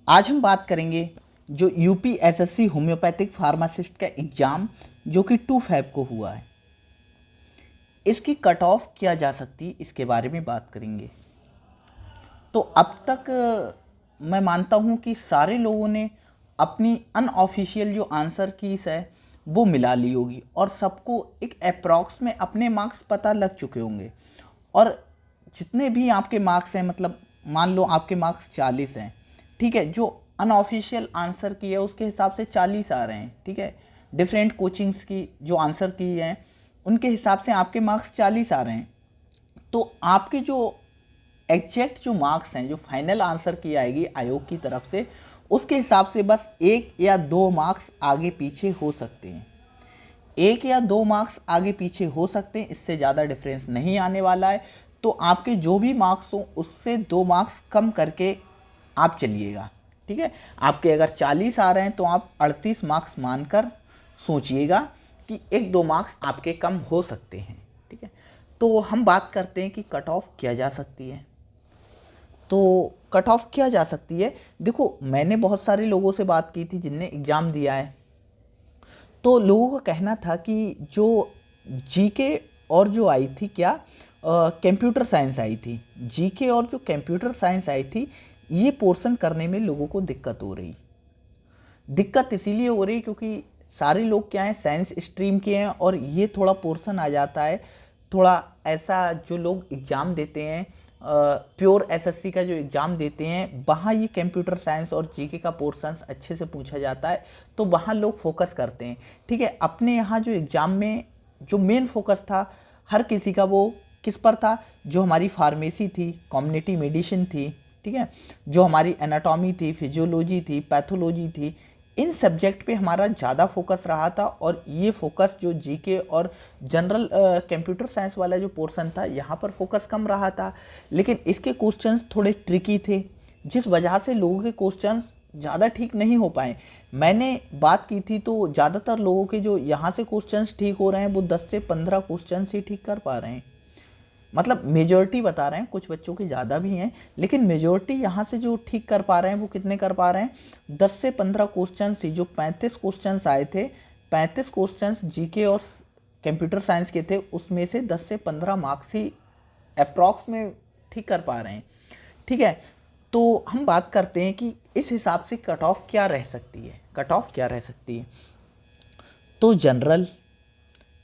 आज हम बात करेंगे जो यूपी एसएससी होम्योपैथिक फार्मासिस्ट का एग्ज़ाम जो कि 2 फ़ेब को हुआ है, इसकी कट ऑफ क्या जा सकती है, इसके बारे में बात करेंगे। तो अब तक मैं मानता हूँ कि सारे लोगों ने अपनी अनऑफिशियल जो आंसर कीज़ है वो मिला ली होगी और सबको एक अप्रॉक्स में अपने मार्क्स पता लग चुके होंगे। और जितने भी आपके मार्क्स हैं, मतलब मान लो आपके मार्क्स 40 हैं, ठीक है, जो अनऑफिशियल आंसर की है उसके हिसाब से 40 आ रहे हैं, ठीक है। डिफरेंट कोचिंग्स की जो आंसर की हैं उनके हिसाब से आपके मार्क्स 40 आ रहे हैं। तो आपके जो एग्जैक्ट जो मार्क्स हैं, जो फाइनल आंसर की आएगी आयोग की तरफ से, उसके हिसाब से बस 1 या 2 मार्क्स आगे पीछे हो सकते हैं। 1 या 2 मार्क्स आगे पीछे हो सकते हैं, इससे ज़्यादा डिफरेंस नहीं आने वाला है। तो आपके जो भी मार्क्स हो उससे 2 मार्क्स कम करके आप चलिएगा, ठीक है। आपके अगर 40 आ रहे हैं तो आप 38 मार्क्स मानकर सोचिएगा कि 1-2 मार्क्स आपके कम हो सकते हैं, ठीक है। तो हम बात करते हैं कि कट ऑफ किया जा सकती है। तो कट ऑफ किया जा सकती है, देखो मैंने बहुत सारे लोगों से बात की थी जिनने एग्ज़ाम दिया है। तो लोगों का कहना था कि जो जीके और जो आई थी क्या, कंप्यूटर साइंस आई थी, जीके और जो कंप्यूटर साइंस आई थी, ये पोर्शन करने में लोगों को दिक्कत हो रही। दिक्कत इसीलिए हो रही क्योंकि सारे लोग क्या हैं, साइंस स्ट्रीम के हैं और ये थोड़ा पोर्शन आ जाता है, थोड़ा ऐसा जो लोग एग्ज़ाम देते हैं, प्योर एसएससी का जो एग्ज़ाम देते हैं, वहाँ ये कंप्यूटर साइंस और जीके का पोर्शंस अच्छे से पूछा जाता है, तो वहाँ लोग फोकस करते हैं, ठीक है। अपने यहाँ जो एग्ज़ाम में जो मेन फोकस था हर किसी का, वो किस पर था, जो हमारी फार्मेसी थी, कम्युनिटी मेडिसिन थी, ठीक है, जो हमारी एनाटॉमी थी, फिजियोलॉजी थी, पैथोलॉजी थी, इन सब्जेक्ट पे हमारा ज़्यादा फोकस रहा था। और ये फोकस जो जीके और जनरल कंप्यूटर साइंस वाला जो पोर्शन था, यहाँ पर फोकस कम रहा था। लेकिन इसके क्वेश्चंस थोड़े ट्रिकी थे, जिस वजह से लोगों के क्वेश्चंस ज़्यादा ठीक नहीं हो पाए। मैंने बात की थी तो ज़्यादातर लोगों के जो यहाँ से क्वेश्चंस ठीक हो रहे हैं वो 10 से 15 क्वेश्चंस ही ठीक कर पा रहे हैं। मतलब मेजॉरिटी बता रहे हैं, कुछ बच्चों के ज़्यादा भी हैं, लेकिन मेजॉरिटी यहाँ से जो ठीक कर पा रहे हैं वो कितने कर पा रहे हैं, 10 से 15 क्वेश्चन ही। जो 35 क्वेश्चंस आए थे, 35 क्वेश्चंस जीके और कंप्यूटर साइंस के थे, उसमें से 10 से 15 मार्क्स ही अप्रॉक्स में ठीक कर पा रहे हैं, ठीक है। तो हम बात करते हैं कि इस हिसाब से कट ऑफ क्या रह सकती है, कट ऑफ क्या रह सकती है। तो जनरल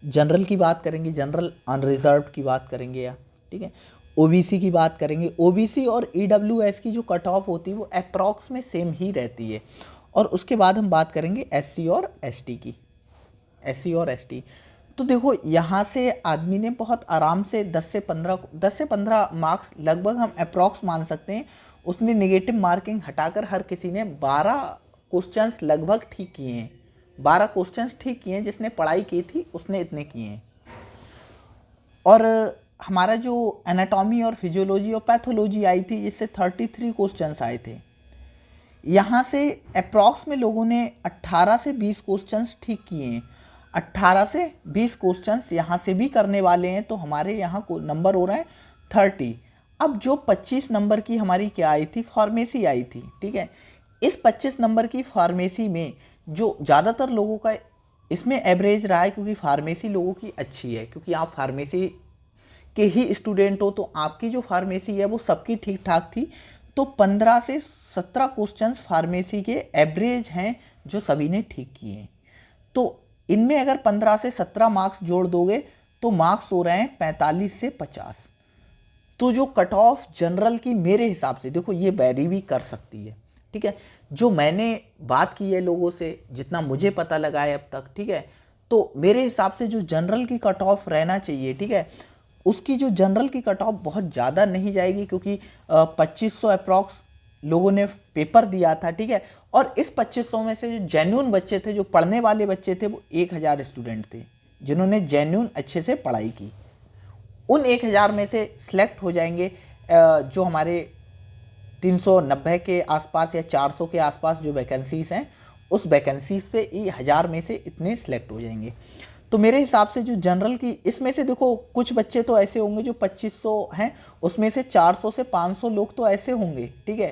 जनरल की बात करेंगे, जनरल अनरिजर्व की बात करेंगे, या ठीक है, ओबीसी की बात करेंगे। ओबीसी और ईडब्ल्यूएस की जो कट ऑफ होती है वो अप्रॉक्स में सेम ही रहती है। और उसके बाद हम बात करेंगे एससी और एसटी की, एससी और एसटी। तो देखो यहाँ से आदमी ने बहुत आराम से 10 से 15 मार्क्स लगभग हम अप्रॉक्स मान सकते हैं। उसने नेगेटिव मार्किंग हटाकर हर किसी ने 12 क्वेश्चंस लगभग ठीक किए हैं, 12 क्वेश्चंस ठीक किए हैं। जिसने पढ़ाई की थी उसने इतने किए हैं। और हमारा जो एनाटॉमी और फिजियोलॉजी और पैथोलॉजी आई थी, इससे 33 क्वेश्चंस आए थे। यहाँ से अप्रॉक्स में लोगों ने 18 से 20 क्वेश्चंस ठीक किए हैं। 18 से 20 क्वेश्चंस यहाँ से भी करने वाले हैं, तो हमारे यहाँ को नंबर हो रहा है 30। अब जो 25 नंबर की हमारी क्या आई थी, फार्मेसी आई थी, ठीक है। इस 25 नंबर की फार्मेसी में जो ज़्यादातर लोगों का इसमें एवरेज रहा है, क्योंकि फार्मेसी लोगों की अच्छी है, क्योंकि आप फार्मेसी के ही स्टूडेंट हो, तो आपकी जो फार्मेसी है वो सबकी ठीक ठाक थी। तो 15 से 17 क्वेश्चंस फार्मेसी के एवरेज हैं जो सभी ने ठीक किए हैं। तो इनमें अगर 15 से 17 मार्क्स जोड़ दोगे तो मार्क्स हो रहे हैं 45 से 50। तो जो कट ऑफ जनरल की मेरे हिसाब से, देखो ये वेरी भी कर सकती है, ठीक है। जो मैंने बात की है लोगों से, जितना मुझे पता लगा है अब तक, ठीक है, तो मेरे हिसाब से जो जनरल की कट ऑफ रहना चाहिए, ठीक है, उसकी जो जनरल की कट ऑफ बहुत ज़्यादा नहीं जाएगी, क्योंकि 2500 अप्रॉक्स लोगों ने पेपर दिया था, ठीक है। और इस 2500 में से जो जेन्यून बच्चे थे, जो पढ़ने वाले बच्चे थे, वो 1000 स्टूडेंट थे जिन्होंने जेन्यून अच्छे से पढ़ाई की। उन 1000 में से सिलेक्ट हो जाएंगे जो हमारे 390 के आसपास या 400 के आसपास जो वैकेंसीज हैं, उस वैकेंसीज से 1000 में से इतने सिलेक्ट हो जाएंगे। तो मेरे हिसाब से जो जनरल की, इसमें से देखो कुछ बच्चे तो ऐसे होंगे जो 2500 हैं, उसमें से 400 से 500 लोग तो ऐसे होंगे, ठीक है,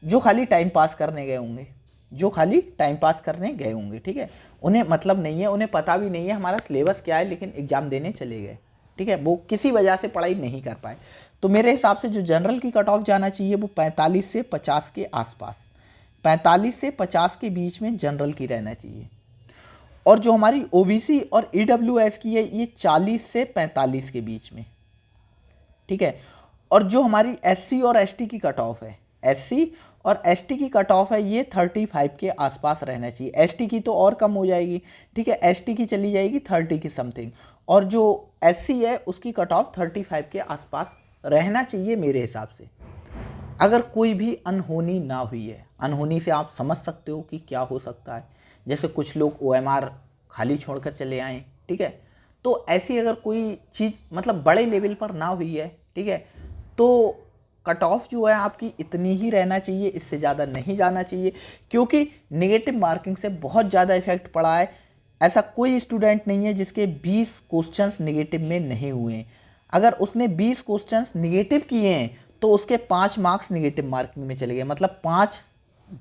जो खाली टाइम पास करने गए होंगे, जो खाली टाइम पास करने गए होंगे, ठीक है, उन्हें मतलब नहीं है, उन्हें पता भी नहीं है हमारा सिलेबस क्या है, लेकिन एग्ज़ाम देने चले गए, ठीक है, वो किसी वजह से पढ़ाई नहीं कर पाए। तो मेरे हिसाब से जो जनरल की कट ऑफ जाना चाहिए वो 45 से 50 के आसपास, 45 से 50 के बीच में जनरल की रहना चाहिए। और जो हमारी ओबीसी और ईडब्ल्यूएस की है ये 40 से 45 के बीच में, ठीक है। और जो हमारी एससी और एसटी की कट ऑफ है, एससी और एसटी की कट ऑफ है ये 35 के आसपास रहना चाहिए। एसटी की तो और कम हो जाएगी, ठीक है, एसटी की चली जाएगी 30 की समथिंग, और जो एससी है उसकी कट ऑफ 35 के आसपास रहना चाहिए मेरे हिसाब से, अगर कोई भी अनहोनी ना हुई है। अनहोनी से आप समझ सकते हो कि क्या हो सकता है, जैसे कुछ लोग ओएमआर खाली छोड़कर चले आए, ठीक है, तो ऐसी अगर कोई चीज़ मतलब बड़े लेवल पर ना हुई है, ठीक है, तो कट ऑफ जो है आपकी इतनी ही रहना चाहिए, इससे ज़्यादा नहीं जाना चाहिए, क्योंकि नेगेटिव मार्किंग से बहुत ज़्यादा इफेक्ट पड़ा है। ऐसा कोई स्टूडेंट नहीं है जिसके 20 क्वेश्चंस नेगेटिव में नहीं हुए हैं। अगर उसने 20 क्वेश्चंस नेगेटिव किए हैं तो उसके 5 मार्क्स नेगेटिव मार्किंग में चले गए, मतलब 5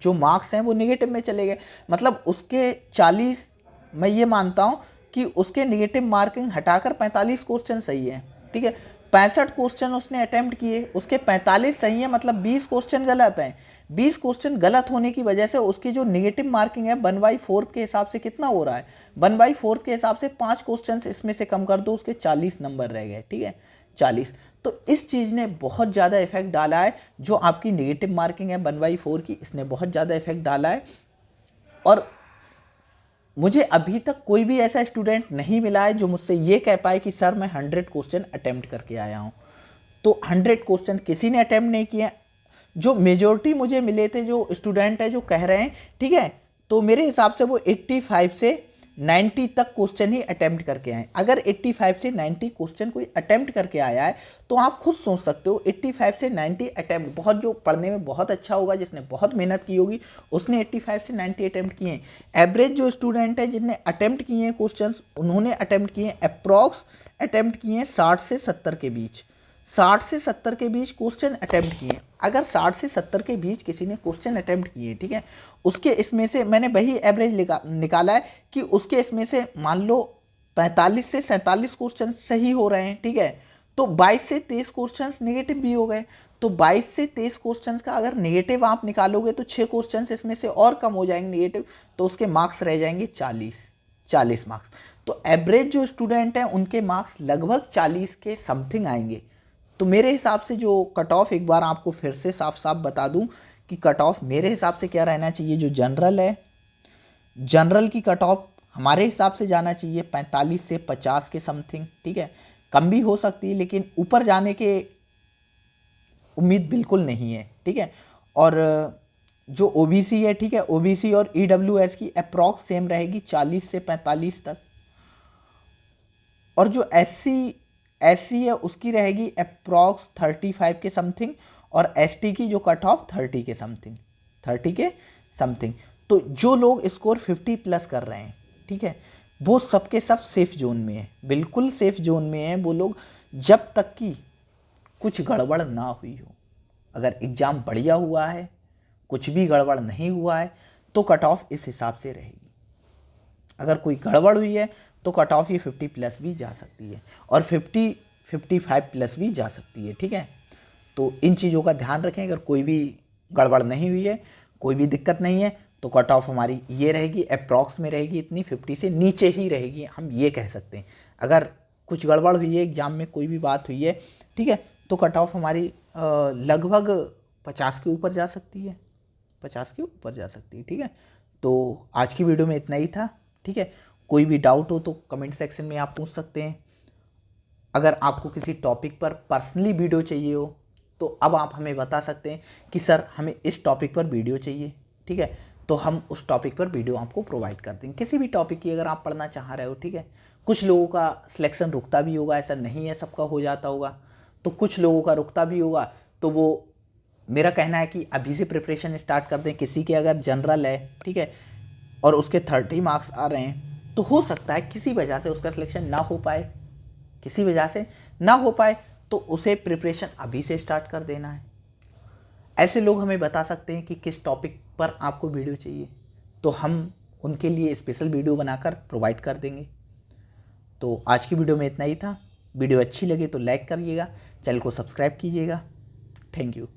जो मार्क्स हैं वो नेगेटिव में चले गए, मतलब उसके 40, मैं ये मानता हूँ कि उसके नेगेटिव मार्किंग हटाकर 45 क्वेश्चन सही है, ठीक है। 65 क्वेश्चन उसने अटेम्प्ट किए, उसके 45 सही है, मतलब 20 क्वेश्चन गलत हैं। 20 क्वेश्चन गलत होने की वजह से उसकी जो नेगेटिव मार्किंग है 1/4 के हिसाब से कितना हो रहा है, 1/4 के हिसाब से 5 क्वेश्चन इसमें से कम कर दो, उसके 40 नंबर रह गए, ठीक है, 40। तो इस चीज़ ने बहुत ज़्यादा इफेक्ट डाला है, जो आपकी नेगेटिव मार्किंग है 1/4 की, इसने बहुत ज़्यादा इफेक्ट डाला है। और मुझे अभी तक कोई भी ऐसा स्टूडेंट नहीं मिला है जो मुझसे ये कह पाए कि सर मैं 100 क्वेश्चन अटेम्प्ट करके आया हूँ। तो 100 क्वेश्चन किसी ने अटेम्प्ट नहीं किए। जो मेजोरिटी मुझे मिले थे, जो स्टूडेंट है जो कह रहे हैं, ठीक है, तो मेरे हिसाब से वो 85 से 90 तक क्वेश्चन ही अटेम्प्ट करके आए। अगर 85 से 90 क्वेश्चन कोई अटेम्प्ट करके आया है तो आप खुद सोच सकते हो 85 से 90 अटेम्प्ट, बहुत जो पढ़ने में बहुत अच्छा होगा, जिसने बहुत मेहनत की होगी, उसने 85 से 90 अटेम्प्ट किए हैं। एवरेज जो स्टूडेंट है जिनने अटेम्प्ट किए हैं क्वेश्चन, उन्होंने अटेम्प्ट किए हैं अप्रॉक्स अटेम्प्ट किए हैं 60 से 70 के बीच, 60 से 70 के बीच क्वेश्चन अटेम्प्ट किए। अगर 60 से 70 के बीच किसी ने क्वेश्चन अटेम्प्ट किए, ठीक है, उसके इसमें से मैंने वही एवरेज निकाला है कि उसके इसमें से मान लो 45 से 47 क्वेश्चन सही हो रहे हैं, ठीक है, तो 22 से 23 क्वेश्चन नेगेटिव भी हो गए। तो 22 से 23 क्वेश्चन का अगर नेगेटिव आप निकालोगे तो 6 क्वेश्चन इसमें से और कम हो जाएंगे नेगेटिव, तो उसके मार्क्स रह जाएंगे 40 मार्क्स। तो एवरेज जो स्टूडेंट हैं उनके मार्क्स लगभग 40 के समथिंग आएंगे। तो मेरे हिसाब से जो कट ऑफ, एक बार आपको फिर से साफ साफ बता दूं कि कट ऑफ मेरे हिसाब से क्या रहना चाहिए। जो जनरल है, जनरल की कट ऑफ हमारे हिसाब से जाना चाहिए 45 से 50 के समथिंग, ठीक है, कम भी हो सकती है लेकिन ऊपर जाने के उम्मीद बिल्कुल नहीं है, ठीक है। और जो ओबीसी है, ठीक है, ओबीसी और ईडब्ल्यूएस की अप्रॉक्स सेम रहेगी 40 से 45 तक। और जो एससी है उसकी रहेगी अप्रॉक्स 35 के समथिंग, और एसटी की जो कट ऑफ 30 के समथिंग, 30 के समथिंग। तो जो लोग स्कोर 50 प्लस कर रहे हैं, ठीक है, वो सबके सब सेफ जोन में है, बिल्कुल सेफ जोन में है वो लोग, जब तक कि कुछ गड़बड़ ना हुई हो। अगर एग्ज़ाम बढ़िया हुआ है, कुछ भी गड़बड़ नहीं हुआ है, तो कट ऑफ इस हिसाब से रहेगी। अगर कोई गड़बड़ हुई है तो कट ऑफ ये 50 प्लस भी जा सकती है, और 55 प्लस भी जा सकती है, ठीक है। तो इन चीज़ों का ध्यान रखें। अगर कोई भी गड़बड़ नहीं हुई है, कोई भी दिक्कत नहीं है, तो कट ऑफ हमारी ये रहेगी, अप्रॉक्स में रहेगी इतनी, 50 से नीचे ही रहेगी, हम ये कह सकते हैं। अगर कुछ गड़बड़ हुई है एग्ज़ाम में, कोई भी बात हुई है, ठीक है, तो कट ऑफ हमारी लगभग 50 के ऊपर जा सकती है, 50 के ऊपर जा सकती है, ठीक है। तो आज की वीडियो में इतना ही था, ठीक है। कोई भी डाउट हो तो कमेंट सेक्शन में आप पूछ सकते हैं। अगर आपको किसी टॉपिक पर पर्सनली वीडियो चाहिए हो तो अब आप हमें बता सकते हैं कि सर हमें इस टॉपिक पर वीडियो चाहिए, ठीक है, तो हम उस टॉपिक पर वीडियो आपको प्रोवाइड कर देंगे। किसी भी टॉपिक की अगर आप पढ़ना चाह रहे हो, ठीक है। कुछ लोगों का सिलेक्शन रुकता भी होगा, ऐसा नहीं है सबका हो जाता होगा, तो कुछ लोगों का रुकता भी होगा। तो वो मेरा कहना है कि अभी से प्रिपरेशन स्टार्ट कर दें। किसी के अगर जनरल है, ठीक है, और उसके 30 मार्क्स आ रहे हैं, तो हो सकता है किसी वजह से उसका सिलेक्शन ना हो पाए, किसी वजह से ना हो पाए, तो उसे प्रिपरेशन अभी से स्टार्ट कर देना है। ऐसे लोग हमें बता सकते हैं कि किस टॉपिक पर आपको वीडियो चाहिए, तो हम उनके लिए स्पेशल वीडियो बनाकर प्रोवाइड कर देंगे। तो आज की वीडियो में इतना ही था। वीडियो अच्छी लगे तो लाइक करिएगा, चैनल को सब्सक्राइब कीजिएगा। Thank you.